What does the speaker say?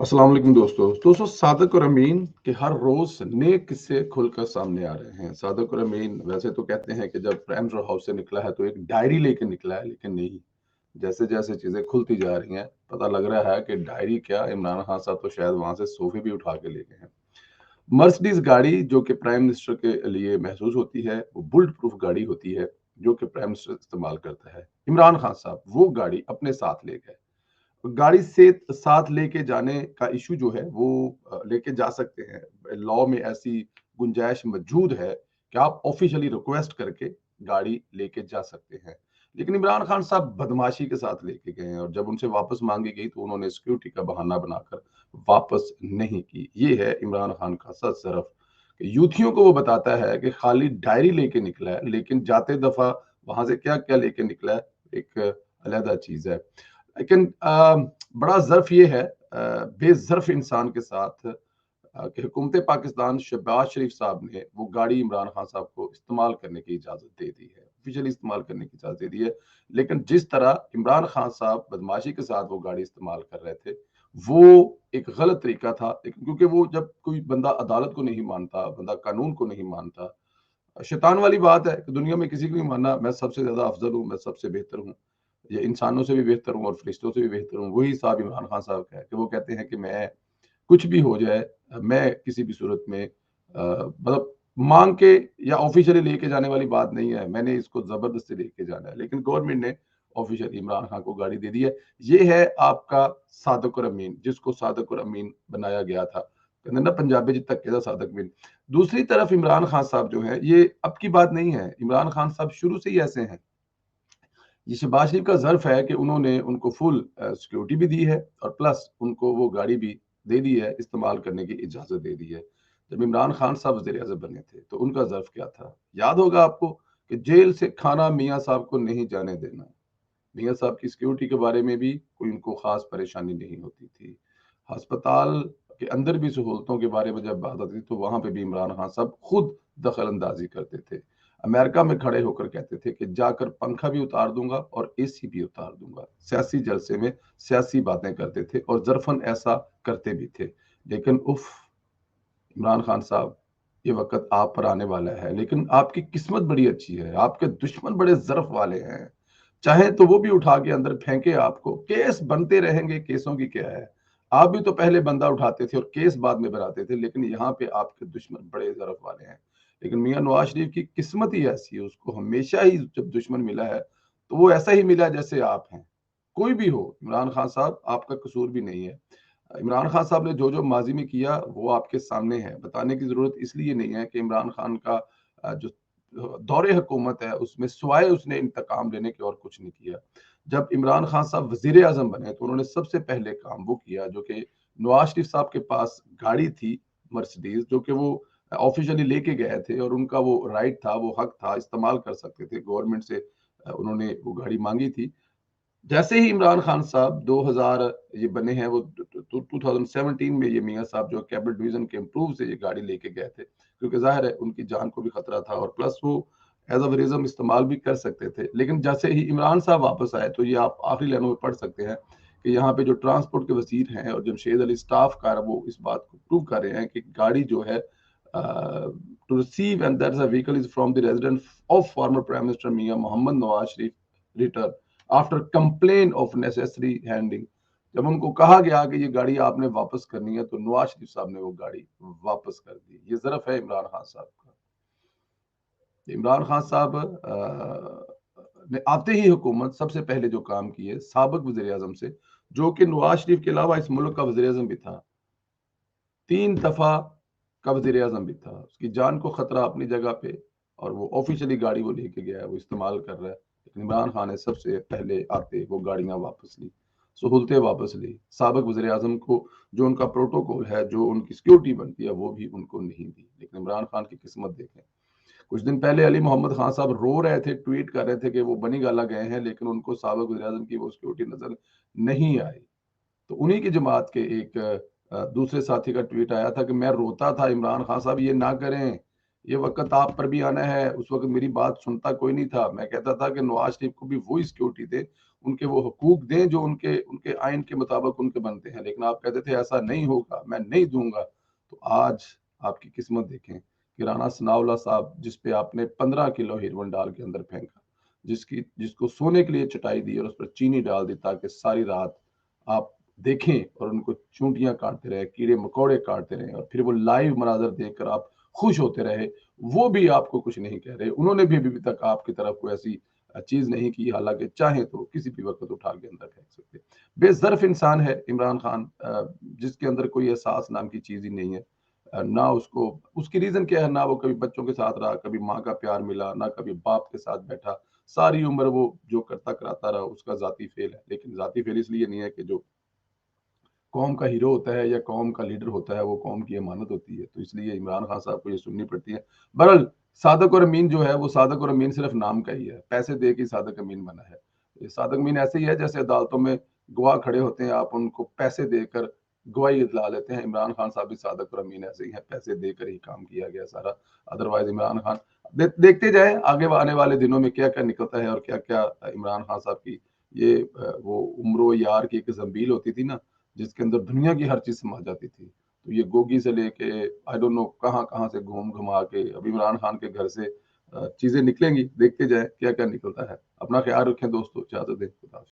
अस्सलाम वालेकुम दोस्तों सादिक और अमीन के हर रोज नए किस्से खुलकर सामने आ रहे हैं। सादिक और अमीन वैसे तो कहते हैं कि जब प्राइम हाउस से निकला है तो एक डायरी लेके निकला है, लेकिन नहीं। जैसे जैसे चीजें खुलती जा रही हैं पता लग रहा है कि डायरी क्या, इमरान खान साहब तो शायद वहां से सोफे भी उठा के ले गए हैं। मर्सिडीज गाड़ी जो कि प्राइम मिनिस्टर के लिए महसूस होती है, वो बुलेट प्रूफ गाड़ी होती है जो कि प्राइम मिनिस्टर इस्तेमाल करता है। इमरान खान साहब वो गाड़ी अपने साथ ले गए। गाड़ी से साथ लेके जाने का इश्यू जो है वो लेके जा सकते हैं। लॉ में ऐसी गुंजाइश मौजूद है कि आप ऑफिशियली रिक्वेस्ट करके गाड़ी लेके जा सकते हैं। लेकिन इमरान खान साहब बदमाशी के साथ लेके गए हैं और जब उनसे वापस मांगी गई तो उन्होंने सिक्योरिटी का बहाना बनाकर वापस नहीं की। ये है इमरान खान का सच सिर्फ कि यूथियों को वो बताता है कि खाली डायरी लेके निकला है, लेकिन जाते दफा वहां से क्या क्या लेके निकला है एक अलहदा चीज है। लेकिन बड़ा ज़र्फ ये है बेज़र्फ इंसान के साथ कि हुकूमत पाकिस्तान शहबाज शरीफ साहब ने वो गाड़ी इमरान खान साहब को इस्तेमाल करने की इजाज़त दे दी है, ऑफिशियली इस्तेमाल करने की इजाज़त दे दी है। लेकिन जिस तरह इमरान खान साहब बदमाशी के साथ वो गाड़ी इस्तेमाल कर रहे थे, वो एक गलत तरीका था। क्योंकि वो जब कोई बंदा अदालत को नहीं मानता, बंदा कानून को नहीं मानता, शैतान वाली बात है कि दुनिया में किसी को नहीं मानना मैं सबसे ज़्यादा अफ़ज़ल हूँ, मैं सबसे बेहतर हूँ। ये इंसानों से भी बेहतर हूँ और फरिश्तों से भी बेहतर हूँ। वही हिसाब इमरान खान साहब का है कि वो कहते हैं कि मैं कुछ भी हो जाए, मैं किसी भी सूरत में मतलब माँग के या ऑफ़िशियली लेके जाने वाली बात नहीं है। मैंने इसको ज़बरदस्ती लेके जाना है। लेकिन गवर्नमेंट ने ऑफ़िशियली इमरान खान को गाड़ी दे दी है। ये है आपका सादिक और अमीन, जिसको सादिक और अमीन बनाया गया था। कहते ना पंजाबी च धक्के दा सादिक अमीन। दूसरी तरफ इमरान खान साहब जो हैं, ये अब की बात नहीं है। इमरान खान साहब शुरू से ही ऐसे हैं। ये शहबाज शरीफ का ज़र्फ है कि उन्होंने उनको फुल सिक्योरिटी भी दी है और प्लस उनको वो गाड़ी भी दे दी है, इस्तेमाल करने की इजाज़त दे दी है। जब इमरान खान साहब वज़ीर-ए-आज़म बने थे, तो उनका ज़र्फ क्या था? याद होगा आपको कि जेल से खाना मियाँ साहब को नहीं जाने देना। मियाँ साहब की सिक्योरिटी के बारे में भी कोई उनको ख़ास परेशानी नहीं होती थी। अस्पताल के अंदर भी सहूलतों के बारे में जब बात आती थी, तो वहाँ पे भी इमरान खान साहब खुद दखल अंदाज़ी करते थे। अमेरिका में खड़े होकर कहते थे कि जाकर पंखा भी उतार दूँगा और एसी भी उतार दूँगा। सियासी जलसे में सियासी बातें करते थे और ज़रफ़न ऐसा करते भी थे। लेकिन उफ़! इमरान खान साहब, ये वक़्त आप पर आने वाला है, लेकिन आपकी किस्मत बड़ी अच्छी है, आपके दुश्मन बड़े ज़र्फ़ वाले हैं। चाहें तो वो भी उठा के अंदर फेंके आपको, केस बनते रहेंगे, केसों की क्या है। आप भी तो पहले बंदा उठाते थे और केस बाद में बनाते थे, लेकिन यहाँ पे आपके दुश्मन बड़े ज़र्फ़ वाले हैं। लेकिन मियाँ नवाज़ शरीफ की किस्मत ही ऐसी है, उसको हमेशा ही जब दुश्मन मिला है, तो वो ऐसा ही मिला जैसे आप हैं। कोई भी हो, इमरान खान साहब आपका कसूर भी नहीं है। इमरान खान साहब ने जो-जो माज़ी में किया वो आपके सामने है। बताने की ज़रूरत इसलिए नहीं है कि इमरान खान का जो दौरे हुकूमत है उसमें सिवाय उसने इंतकाम लेने के और कुछ नहीं किया। जब इमरान खान साहब वज़ीर-ए-आज़म बने तो उन्होंने सबसे पहले काम वो किया जो कि नवाज़ शरीफ साहब के पास गाड़ी थी मर्सिडीज़, जो कि वो ऑफ़िशियली लेके गए थे और उनका वो राइट था, वो हक था, इस्तेमाल कर सकते थे। गवर्नमेंट से उन्होंने वो गाड़ी माँगी थी। जैसे ही इमरान खान साहब 2000 ये बने हैं, वो 2017 में ये मियाँ साहब जो कैबिनेट डिवीजन के इम्प्रूव से ये गाड़ी लेके गए थे, क्योंकि ज़ाहिर है उनकी जान को भी खतरा था और प्लस वो एज़ अ वज़ीर-ए-आज़म इस्तेमाल भी कर सकते थे। लेकिन जैसे ही इमरान साहब वापस आए तो ये आप आखिरी लाइनों में पढ़ सकते हैं कि यहाँ पे जो ट्रांसपोर्ट के वज़ीर हैं और जमशेद अली स्टाफ वो इस बात को प्रूव कर रहे हैं कि गाड़ी जो है to receive and that's a vehicle is from the resident of former prime minister Mian Mohammad Nawaz Sharif return after complain of necessary handing. जब उनको कहा गया कि ये गाड़ी आपने वापस करनी है तो नवाज शरीफ साहब ने वो गाड़ी वापस कर दी। ये ज़रफ़ है इमरान खान साहब का। इमरान खान साहब ने आते ही हुकूमत सबसे पहले जो काम किए साबिक वज़ीर आज़म से, जो कि नवाज शरीफ के अलावा इस मुल्क का वज़ीर आज़म भी था, 3 दफ़ा का वज़ीर आज़म भी था। उसकी जान को खतरा अपनी जगह पे और वो ऑफ़िशियली गाड़ी वो लेके गया है, वो इस्तेमाल कर रहा है। लेकिन इमरान खान ने सबसे पहले आते वो गाड़ियाँ वापस ली, सहूलतें वापस ली। साबिक वज़ीर आज़म को जो उनका प्रोटोकॉल है, जो उनकी सिक्योरिटी बनती है, वो भी उनको नहीं दी। लेकिन इमरान खान की किस्मत देखें। कुछ दिन पहले अली मोहम्मद खान साहब रो रहे थे, ट्वीट कर रहे थे कि वो बनीगाला गए हैं, लेकिन उनको साबिक वज़ीर आज़म की वो सिक्योरिटी नज़र नहीं आई। तो उन्हीं की जमात के एक दूसरे साथी का ट्वीट आया था कि मैं रोता था, इमरान खान साहब ये ना करें, ये वक़्त आप पर भी आना है। उस वक़्त मेरी बात सुनता कोई नहीं था। मैं कहता था कि नवाज़ शरीफ को भी वही सिक्योरिटी दें, उनके वो हकूक दें जो उनके उनके आइन के मुताबिक उनके बनते हैं। लेकिन आप कहते थे ऐसा नहीं होगा, मैं नहीं दूंगा। तो आज आपकी किस्मत देखें कि राणा सनाउल्लाह साहब जिस पे आपने 15 किलो हेरोइन डाल के अंदर फेंका, जिसको सोने के लिए चटाई दी और उस पर चीनी डाल दी ताकि सारी रात आप देखें और उनको चूंटियां काटते रहे, कीड़े मकोड़े काटते रहे और फिर वो लाइव मनाजर देखकर आप खुश होते रहे, वो भी आपको कुछ नहीं कह रहे। उन्होंने भी अभी तक आपकी तरफ कोई ऐसी चीज नहीं की, हालांकि चाहे तो किसी भी वक्त उठा के अंदर फेंक सकते। बेज़र्फ इंसान है इमरान खान, जिसके अंदर कोई एहसास नाम की चीज ही नहीं है। ना उसको उसकी रीजन क्या है, ना वो कभी बच्चों के साथ रहा, कभी माँ का प्यार मिला, ना कभी बाप के साथ बैठा। सारी उम्र वो जो करता कराता रहा, उसका जाती फेल है। लेकिन जाती फेल इसलिए नहीं है कि जो कौम का हीरो होता है या कौम का लीडर होता है वो कौम की अमानत होती है, तो इसलिए इमरान खान साहब को ये सुननी पड़ती है। बहरहाल सादक और अमीन जो है वो सादक और अमीन सिर्फ नाम का ही है, पैसे दे के सादक अमीन बना है। ये सादक अमीन ऐसे ही है जैसे अदालतों में गवाह खड़े होते हैं, आप उनको पैसे देकर गवाही दिला लेते हैं। इमरान खान साहब भी सादक और अमीन ऐसे ही है, पैसे देकर ही काम किया गया सारा। अदरवाइज इमरान खान देखते जाए आगे आने वाले दिनों में क्या क्या निकलता है और क्या क्या इमरान खान साहब की ये वो उम्र यार की एक जंबील होती थी ना, जिसके अंदर दुनिया की हर चीज समा जाती थी। तो ये गोगी से लेके आई डोंट नो कहाँ कहाँ से घूम घुमा के अब इमरान खान के घर से चीजें निकलेंगी। देखते जाए क्या क्या निकलता है। अपना ख्याल रखें दोस्तों, इजाजत दें, खुदा हाफिज़।